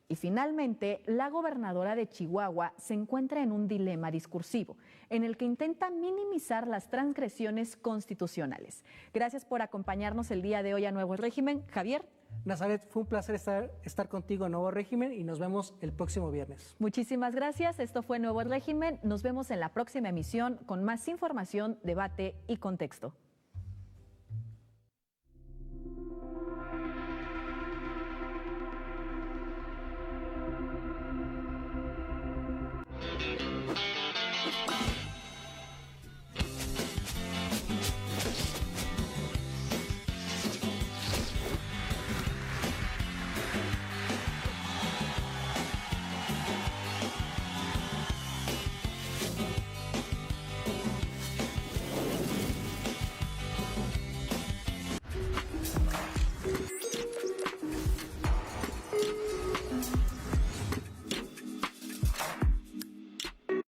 Y finalmente, la gobernadora de Chihuahua se encuentra en un dilema discursivo, en el que intenta minimizar las transgresiones constitucionales. Gracias por acompañarnos el día de hoy a Nuevo Régimen. Javier. Nazaret, fue un placer estar contigo en Nuevo Régimen, y nos vemos el próximo viernes. Muchísimas gracias. Esto fue Nuevo Régimen. Nos vemos en la próxima emisión con más información, debate y contexto.